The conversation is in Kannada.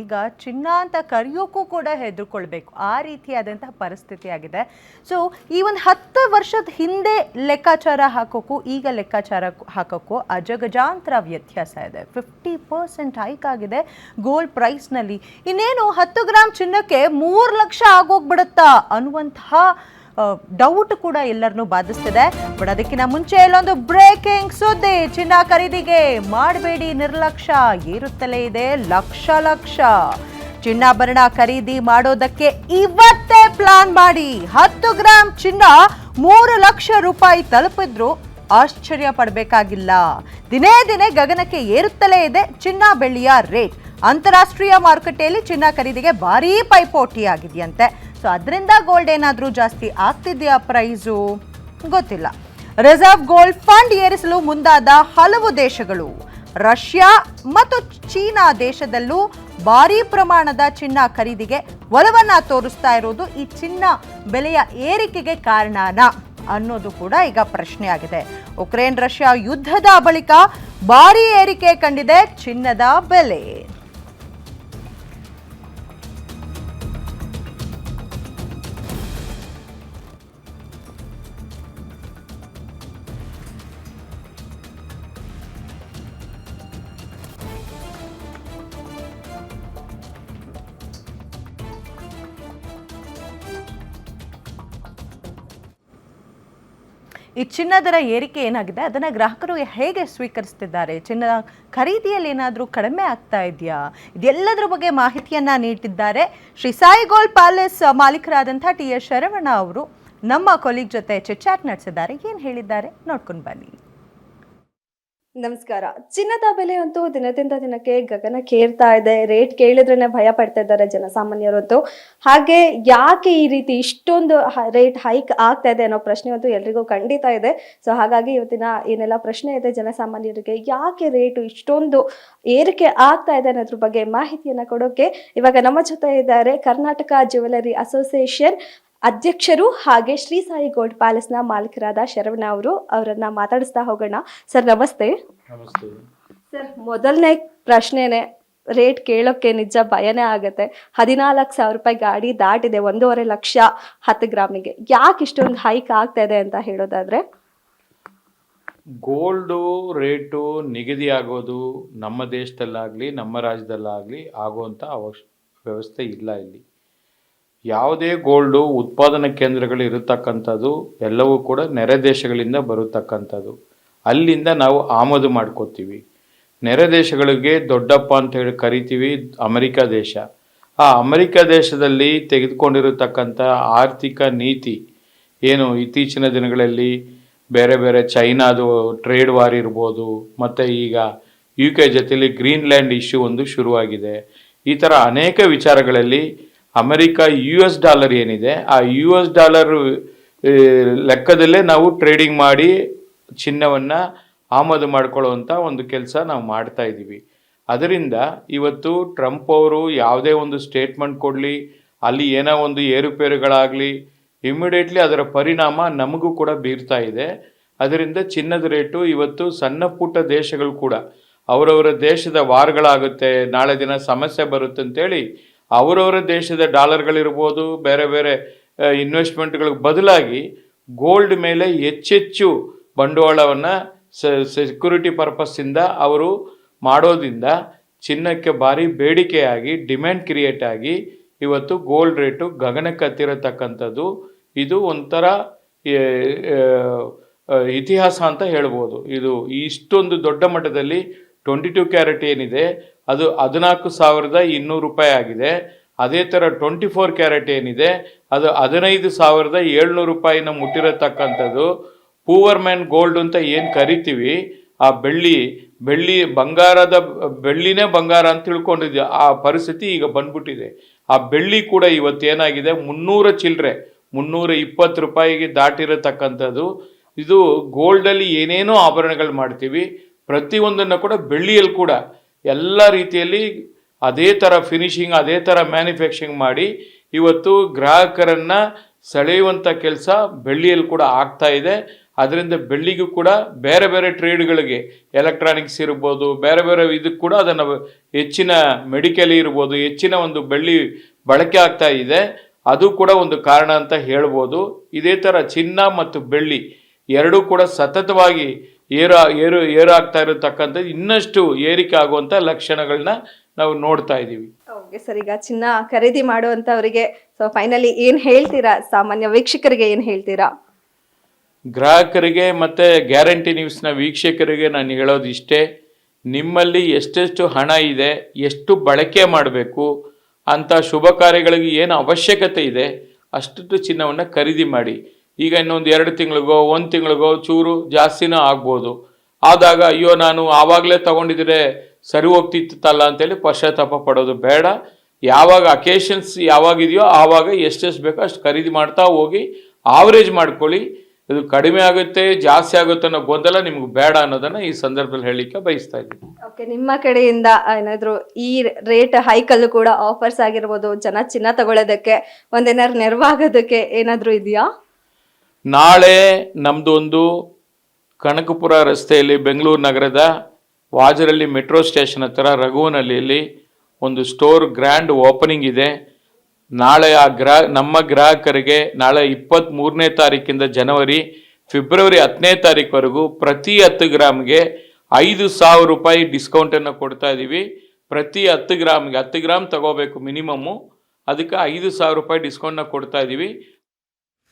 ಈಗ ಚಿನ್ನ ಅಂತ ಕರೆಯೋಕ್ಕೂ ಕೂಡ ಹೆದರ್ಕೊಳ್ಬೇಕು, ಆ ರೀತಿಯಾದಂತಹ ಪರಿಸ್ಥಿತಿ ಆಗಿದೆ. ಸೊ ಈ ಒಂದು 10 ವರ್ಷದ ಹಿಂದೆ ಲೆಕ್ಕಾಚಾರ ಹಾಕೋಕ್ಕೂ ಈಗ ಲೆಕ್ಕಾಚಾರ ಹಾಕೋಕ್ಕೂ ಅಜಗಜಾಂತರ ವ್ಯತ್ಯಾಸ ಇದೆ. 50% ಹೈಕ್ ಆಗಿದೆ ಗೋಲ್ಡ್ ಪ್ರೈಸ್ನಲ್ಲಿ. ಇನ್ನೇನು 10 ಗ್ರಾಮ್ ಚಿನ್ನಕ್ಕೆ 3 ಲಕ್ಷ ಆಗೋಗ್ಬಿಡುತ್ತಾ ಅನ್ನುವಂತಹ ಡೌಟ್ ಕೂಡ ಎಲ್ಲರನ್ನೂ ಬಾಧಿಸ್ತಿದೆ. ಬಟ್ ಅದಕ್ಕಿಂತ ಮುಂಚೆ ಇಲ್ಲೊಂದು ಬ್ರೇಕಿಂಗ್ ಸುದ್ದಿ. ಚಿನ್ನ ಖರೀದಿಗೆ ಮಾಡಬೇಡಿ ನಿರ್ಲಕ್ಷ್ಯ, ಏರುತ್ತಲೇ ಇದೆ ಲಕ್ಷ ಲಕ್ಷ. ಚಿನ್ನಾಭರಣ ಖರೀದಿ ಮಾಡೋದಕ್ಕೆ ಇವತ್ತೇ ಪ್ಲಾನ್ ಮಾಡಿ. 10 ಗ್ರಾಮ್ ಚಿನ್ನ 3 ಲಕ್ಷ ರೂಪಾಯಿ ತಲುಪಿದ್ರು ಆಶ್ಚರ್ಯ ಪಡಬೇಕಾಗಿಲ್ಲ. ದಿನೇ ದಿನೇ ಗಗನಕ್ಕೆ ಏರುತ್ತಲೇ ಇದೆ ಚಿನ್ನ ಬೆಳ್ಳಿಯ ರೇಟ್. ಅಂತಾರಾಷ್ಟ್ರೀಯ ಮಾರುಕಟ್ಟೆಯಲ್ಲಿ ಚಿನ್ನ ಖರೀದಿಗೆ ಭಾರೀ ಪೈಪೋಟಿ ಆಗಿದೆಯಂತೆ. ಸೊ ಅದರಿಂದ ಗೋಲ್ಡ್ ಏನಾದರೂ ಜಾಸ್ತಿ ಆಗ್ತಿದೆಯಾ ಪ್ರೈಸು ಗೊತ್ತಿಲ್ಲ. ರಿಸರ್ವ್ ಗೋಲ್ಡ್ ಫಂಡ್ ಏರಿಸಲು ಮುಂದಾದ ಹಲವು ದೇಶಗಳು, ರಷ್ಯಾ ಮತ್ತು ಚೀನಾ ದೇಶದಲ್ಲೂ ಭಾರೀ ಪ್ರಮಾಣದ ಚಿನ್ನ ಖರೀದಿಗೆ ಒಲವನ್ನ ತೋರಿಸ್ತಾ ಇರೋದು ಈ ಚಿನ್ನ ಬೆಲೆಯ ಏರಿಕೆಗೆ ಕಾರಣನಾ ಅನ್ನೋದು ಕೂಡ ಈಗ ಪ್ರಶ್ನೆ ಆಗಿದೆ. ಉಕ್ರೇನ್ ರಷ್ಯಾ ಯುದ್ಧದ ಬಳಿಕ ಭಾರೀ ಏರಿಕೆ ಕಂಡಿದೆ ಚಿನ್ನದ ಬೆಲೆ. ಈ ಚಿನ್ನದರ ಏರಿಕೆ ಏನಾಗಿದೆ ಅದನ್ನು ಗ್ರಾಹಕರು ಹೇಗೆ ಸ್ವೀಕರಿಸ್ತಿದ್ದಾರೆ? ಚಿನ್ನದ ಖರೀದಿಯಲ್ಲಿ ಏನಾದರೂ ಕಡಿಮೆ ಆಗ್ತಾ ಇದೆಯಾ? ಇದೆಲ್ಲದರ ಬಗ್ಗೆ ಮಾಹಿತಿಯನ್ನು ನೀಡಿದ್ದಾರೆ ಶ್ರೀ ಸಾಯಿ ಗೋಲ್ಡ್ ಪ್ಯಾಲೇಸ್ ಮಾಲೀಕರಾದಂಥ TS ಶರವಣ ಅವರು. ನಮ್ಮ ಕೊಲೀಗ್ ಜೊತೆ ಚಿಟ್ಚಾಟ್ ನಡೆಸಿದ್ದಾರೆ. ಏನು ಹೇಳಿದ್ದಾರೆ ನೋಡ್ಕೊಂಡು ಬನ್ನಿ. ನಮಸ್ಕಾರ. ಚಿನ್ನದ ಬೆಲೆ ಅಂತೂ ದಿನದಿಂದ ದಿನಕ್ಕೆ ಗಗನಕ್ಕೇರ್ತಾ ಇದೆ. ರೇಟ್ ಕೇಳಿದ್ರೇನೆ ಭಯ ಪಡ್ತಾ ಇದ್ದಾರೆ ಜನಸಾಮಾನ್ಯರಂತೂ. ಹಾಗೆ ಯಾಕೆ ಈ ರೀತಿ ಇಷ್ಟೊಂದು ರೇಟ್ ಹೈಕ್ ಆಗ್ತಾ ಇದೆ ಅನ್ನೋ ಪ್ರಶ್ನೆ ಅಂತೂ ಎಲ್ರಿಗೂ ಖಂಡಿತ ಇದೆ. ಸೊ ಹಾಗಾಗಿ ಇವತ್ತಿನ ಏನೆಲ್ಲ ಪ್ರಶ್ನೆ ಇದೆ ಜನಸಾಮಾನ್ಯರಿಗೆ, ಯಾಕೆ ರೇಟು ಇಷ್ಟೊಂದು ಏರಿಕೆ ಆಗ್ತಾ ಇದೆ ಅನ್ನೋದ್ರ ಬಗ್ಗೆ ಮಾಹಿತಿಯನ್ನ ಕೊಡೋಕೆ ಇವಾಗ ನಮ್ಮ ಜೊತೆ ಇದ್ದಾರೆ ಕರ್ನಾಟಕ ಜ್ಯುವೆಲರಿ ಅಸೋಸಿಯೇಷನ್ ಅಧ್ಯಕ್ಷರು ಹಾಗೆ ಶ್ರೀ ಸಾಯಿ ಗೋಲ್ಡ್ ಪ್ಯಾಲೇಸ್ನ ಮಾಲೀಕರಾದ ಶರವಣ ಅವರು. ಅವರನ್ನ ಮಾತಾಡಿಸ್ತಾ ಹೋಗೋಣ. ಸರ್ ನಮಸ್ತೆ. ನಮಸ್ತೆ ಸರ್, ಮೊದಲನೇ ಪ್ರಶ್ನೆನೇ ರೇಟ್ ಕೇಳೋಕ್ಕೆ ನಿಜ ಭಯನೇ ಆಗುತ್ತೆ. 14,000 ರೂಪಾಯಿ ಗಾಡಿ ದಾಟಿದೆ, 1.5 ಲಕ್ಷ 10 ಗ್ರಾಮಿಗೆ. ಯಾಕೆ ಇಷ್ಟೊಂದು ಹೈಕ್ ಆಗ್ತಾ ಇದೆ ಅಂತ ಹೇಳೋದಾದ್ರೆ, ಗೋಲ್ಡು ರೇಟು ನಿಗದಿ ಆಗೋದು ನಮ್ಮ ದೇಶದಲ್ಲಾಗಲಿ ನಮ್ಮ ರಾಜ್ಯದಲ್ಲಾಗಲಿ ಆಗುವಂಥ ವ್ಯವಸ್ಥೆ ಇಲ್ಲ. ಇಲ್ಲಿ ಯಾವುದೇ ಗೋಲ್ಡು ಉತ್ಪಾದನಾ ಕೇಂದ್ರಗಳು ಇರತಕ್ಕಂಥದ್ದು ಎಲ್ಲವೂ ಕೂಡ ನೆರೆ ದೇಶಗಳಿಂದ ಬರತಕ್ಕಂಥದ್ದು. ಅಲ್ಲಿಂದ ನಾವು ಆಮದು ಮಾಡ್ಕೋತೀವಿ. ನೆರೆ ದೇಶಗಳಿಗೆ ದೊಡ್ಡಪ್ಪ ಅಂತ ಹೇಳಿ ಕರಿತೀವಿ ಅಮೆರಿಕ ದೇಶ. ಆ ಅಮೆರಿಕ ದೇಶದಲ್ಲಿ ತೆಗೆದುಕೊಂಡಿರತಕ್ಕಂಥ ಆರ್ಥಿಕ ನೀತಿ ಏನು ಇತ್ತೀಚಿನ ದಿನಗಳಲ್ಲಿ ಬೇರೆ ಬೇರೆ ಚೈನಾದು ಟ್ರೇಡ್ ವಾರ್ ಇರ್ಬೋದು, ಮತ್ತು ಈಗ UK ಜೊತೆಲಿ ಗ್ರೀನ್ಲ್ಯಾಂಡ್ ಇಶ್ಯೂ ಒಂದು ಶುರುವಾಗಿದೆ. ಈ ಥರ ಅನೇಕ ವಿಚಾರಗಳಲ್ಲಿ ಅಮೆರಿಕ US ಡಾಲರ್ ಏನಿದೆ ಆ US ಡಾಲರ್ ಲೆಕ್ಕದಲ್ಲೇ ನಾವು ಟ್ರೇಡಿಂಗ್ ಮಾಡಿ ಚಿನ್ನವನ್ನು ಆಮದು ಮಾಡ್ಕೊಳ್ಳುವಂಥ ಒಂದು ಕೆಲಸ ನಾವು ಮಾಡ್ತಾ ಇದ್ದೀವಿ. ಅದರಿಂದ ಇವತ್ತು ಟ್ರಂಪ್ ಅವರು ಯಾವುದೇ ಒಂದು ಸ್ಟೇಟ್ಮೆಂಟ್ ಕೊಡಲಿ, ಅಲ್ಲಿ ಏನೋ ಒಂದು ಏರುಪೇರುಗಳಾಗಲಿ, ಇಮಿಡಿಯೇಟ್ಲಿ ಅದರ ಪರಿಣಾಮ ನಮಗೂ ಕೂಡ ಬೀರ್ತಾ ಇದೆ. ಅದರಿಂದ ಚಿನ್ನದ ರೇಟು ಇವತ್ತು ಸಣ್ಣ ಪುಟ್ಟ ದೇಶಗಳು ಕೂಡ ಅವರವರ ದೇಶದ ವಾರಗಳಾಗುತ್ತೆ, ನಾಳೆ ದಿನ ಸಮಸ್ಯೆ ಬರುತ್ತೆ ಅಂತೇಳಿ ಅವರವರ ದೇಶದ ಡಾಲರ್ಗಳಿರ್ಬೋದು, ಬೇರೆ ಬೇರೆ ಇನ್ವೆಸ್ಟ್ಮೆಂಟ್ಗಳಿಗೆ ಬದಲಾಗಿ ಗೋಲ್ಡ್ ಮೇಲೆ ಹೆಚ್ಚೆಚ್ಚು ಬಂಡವಾಳವನ್ನು ಸೆಕ್ಯೂರಿಟಿ ಪರ್ಪಸ್ಸಿಂದ ಅವರು ಮಾಡೋದ್ರಿಂದ ಚಿನ್ನಕ್ಕೆ ಭಾರಿ ಬೇಡಿಕೆಯಾಗಿ ಡಿಮ್ಯಾಂಡ್ ಕ್ರಿಯೇಟ್ ಆಗಿ ಇವತ್ತು ಗೋಲ್ಡ್ ರೇಟು ಗಗನಕ್ಕೆ ಹತ್ತಿರತಕ್ಕಂಥದ್ದು. ಇದು ಒಂಥರ ಇತಿಹಾಸ ಅಂತ ಹೇಳ್ಬೋದು. ಇದು ಇಷ್ಟೊಂದು ದೊಡ್ಡ ಮಟ್ಟದಲ್ಲಿ 22 ಕ್ಯಾರೆಟ್ ಏನಿದೆ ಅದು 14,200 ರೂಪಾಯಿ ಆಗಿದೆ. ಅದೇ ಥರ 24 ಕ್ಯಾರೆಟ್ ಏನಿದೆ ಅದು 15,700 ರೂಪಾಯಿನ ಮುಟ್ಟಿರತಕ್ಕಂಥದ್ದು. ಪೂವರ್ ಮ್ಯಾನ್ ಗೋಲ್ಡ್ ಅಂತ ಏನು ಕರಿತೀವಿ, ಆ ಬೆಳ್ಳಿನೇ ಬಂಗಾರ ಅಂತ ತಿಳ್ಕೊಂಡಿದ್ವಿ. ಆ ಪರಿಸ್ಥಿತಿ ಈಗ ಬಂದ್ಬಿಟ್ಟಿದೆ. ಆ ಬೆಳ್ಳಿ ಕೂಡ ಇವತ್ತೇನಾಗಿದೆ 300 ಚಿಲ್ಲರೆ 320 ರೂಪಾಯಿಗೆ ದಾಟಿರತಕ್ಕಂಥದ್ದು. ಇದು ಗೋಲ್ಡಲ್ಲಿ ಏನೇನೋ ಆಭರಣಗಳು ಮಾಡ್ತೀವಿ, ಪ್ರತಿಯೊಂದನ್ನು ಕೂಡ ಬೆಳ್ಳಿಯಲ್ಲಿ ಕೂಡ ಎಲ್ಲ ರೀತಿಯಲ್ಲಿ ಅದೇ ಥರ ಫಿನಿಶಿಂಗ್ ಅದೇ ಥರ ಮ್ಯಾನುಫ್ಯಾಕ್ಚರಿಂಗ್ ಮಾಡಿ ಇವತ್ತು ಗ್ರಾಹಕರನ್ನು ಸೆಳೆಯುವಂಥ ಕೆಲಸ ಬೆಳ್ಳಿಯಲ್ಲಿ ಕೂಡ ಆಗ್ತಾ ಇದೆ. ಅದರಿಂದ ಬೆಳ್ಳಿಗೂ ಕೂಡ ಬೇರೆ ಬೇರೆ ಟ್ರೇಡ್ಗಳಿಗೆ ಎಲೆಕ್ಟ್ರಾನಿಕ್ಸ್ ಇರ್ಬೋದು, ಬೇರೆ ಬೇರೆ ಇದಕ್ಕೆ ಕೂಡ ಅದನ್ನು ಹೆಚ್ಚಿನ ಮೆಡಿಕಲ್ ಇರ್ಬೋದು, ಹೆಚ್ಚಿನ ಒಂದು ಬೆಳ್ಳಿ ಬಳಕೆ ಆಗ್ತಾ ಇದೆ. ಅದು ಕೂಡ ಒಂದು ಕಾರಣ ಅಂತ ಹೇಳ್ಬೋದು. ಇದೇ ಥರ ಚಿನ್ನ ಮತ್ತು ಬೆಳ್ಳಿ ಎರಡೂ ಕೂಡ ಸತತವಾಗಿ ಏರಾಗ್ತಾ ಇರತಕ್ಕಂಥದ್ದು, ಇನ್ನಷ್ಟು ಏರಿಕೆ ಆಗುವಂಥ ಲಕ್ಷಣಗಳನ್ನ ನಾವು ನೋಡ್ತಾ ಇದ್ದೀವಿ. ಓಕೆ ಸರ್, ಈಗ ಚಿನ್ನ ಖರೀದಿ ಮಾಡುವಂಥವರಿಗೆ ಸೊ ಫೈನಲಿ ಏನು ಹೇಳ್ತೀರಾ? ಸಾಮಾನ್ಯ ವೀಕ್ಷಕರಿಗೆ ಏನು ಹೇಳ್ತೀರಾ? ಗ್ರಾಹಕರಿಗೆ ಮತ್ತು ಗ್ಯಾರಂಟಿ ನ್ಯೂಸ್ನ ವೀಕ್ಷಕರಿಗೆ ನಾನು ಹೇಳೋದು ಇಷ್ಟೇ, ನಿಮ್ಮಲ್ಲಿ ಎಷ್ಟೆಷ್ಟು ಹಣ ಇದೆ, ಎಷ್ಟು ಬಳಕೆ ಮಾಡಬೇಕು ಅಂತ ಶುಭ ಕಾರ್ಯಗಳಿಗೆ ಏನು ಅವಶ್ಯಕತೆ ಇದೆ ಅಷ್ಟು ಚಿನ್ನವನ್ನು ಖರೀದಿ ಮಾಡಿ. ಈಗ ಇನ್ನೊಂದು 2 ತಿಂಗಳಿಗೋ 1 ತಿಂಗಳಿಗೋ ಚೂರು ಜಾಸ್ತಿನೂ ಆಗ್ಬೋದು. ಆದಾಗ ಅಯ್ಯೋ ನಾನು ಆವಾಗಲೇ ತೊಗೊಂಡಿದ್ರೆ ಸರಿ ಹೋಗ್ತಿತ್ತಲ್ಲ ಅಂತೇಳಿ ಪಶ್ಚಾತ್ತಾಪ ಪಡೋದು ಬೇಡ. ಯಾವಾಗ ಅಕೇಶನ್ಸ್ ಯಾವಾಗಿದೆಯೋ ಆವಾಗ ಎಷ್ಟೆಷ್ಟು ಬೇಕೋ ಅಷ್ಟು ಖರೀದಿ ಮಾಡ್ತಾ ಹೋಗಿ ಆವ್ರೇಜ್ ಮಾಡ್ಕೊಳ್ಳಿ. ಇದು ಕಡಿಮೆ ಆಗುತ್ತೆ ಜಾಸ್ತಿ ಆಗುತ್ತೆ ಅನ್ನೋ ಗೊಂದಲ ನಿಮ್ಗೆ ಬೇಡ ಅನ್ನೋದನ್ನು ಈ ಸಂದರ್ಭದಲ್ಲಿ ಹೇಳಲಿಕ್ಕೆ ಬಯಸ್ತಾ ಇದ್ದೀನಿ. ಓಕೆ, ನಿಮ್ಮ ಕಡೆಯಿಂದ ಏನಾದರೂ ಈ ರೇಟ್ ಹೈಕಲ್ಲೂ ಕೂಡ ಆಫರ್ಸ್ ಆಗಿರ್ಬೋದು, ಜನ ಚಿನ್ನ ತಗೊಳ್ಳೋದಕ್ಕೆ ಒಂದೇನಾದ್ರು ನೆರವಾಗೋದಕ್ಕೆ ಏನಾದರೂ ಇದೆಯಾ? ನಾಳೆ ನಮ್ಮದು ಒಂದು ಕನಕಪುರ ರಸ್ತೆಯಲ್ಲಿ ಬೆಂಗಳೂರು ನಗರದ ವಾಜರಳ್ಳಿ ಮೆಟ್ರೋ ಸ್ಟೇಷನ್ ಹತ್ರ ರಘುವನಹಳ್ಳಿಯಲ್ಲಿ ಒಂದು ಸ್ಟೋರ್ ಗ್ರ್ಯಾಂಡ್ ಓಪನಿಂಗ್ ಇದೆ. ನಾಳೆ ನಮ್ಮ ಗ್ರಾಹಕರಿಗೆ ನಾಳೆ 23ನೇ ತಾರೀಕಿಂದ ಫೆಬ್ರವರಿ 10ನೇ ತಾರೀಕುವರೆಗೂ ಪ್ರತಿ 10 ಗ್ರಾಮ್ಗೆ 5,000 ರೂಪಾಯಿ ಡಿಸ್ಕೌಂಟನ್ನು ಕೊಡ್ತಾ ಇದ್ದೀವಿ. ಪ್ರತಿ 10 ಗ್ರಾಮ್ಗೆ 10 ಗ್ರಾಮ್ ತಗೋಬೇಕು ಮಿನಿಮಮ್ಮು, ಅದಕ್ಕೆ 5,000 ರೂಪಾಯಿ ಡಿಸ್ಕೌಂಟ್ನ ಕೊಡ್ತಾ ಇದ್ದೀವಿ.